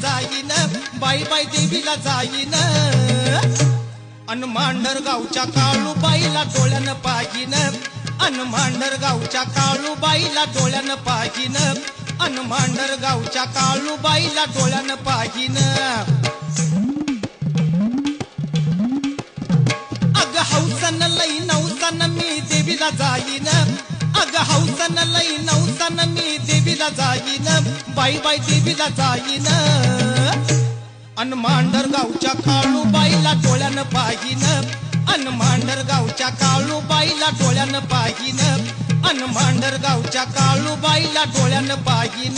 जाईन बाई बाई देवीला जाईन अन मांढरगावच्या काळूबाईला डोळ्यानं पाहिन अन मांढरगावच्या काळूबाईला डोळ्यानं पाहिन अन मांढरगावच्या काळूबाईला डोळ्यानं पाहिन अग हौसन लई नवसन मी देवीला जाईन अग हौसन लई नवसन मी देवीला जाईन बाई बाई देवीला जाईन अन मांढरगावच्या काळूबाईला डोळ्यानं पाहिन अन मांढरगावच्या काळूबाईला डोळ्यानं पाहिन अन मांढरगावच्या काळूबाईला डोळ्यानं पाहिन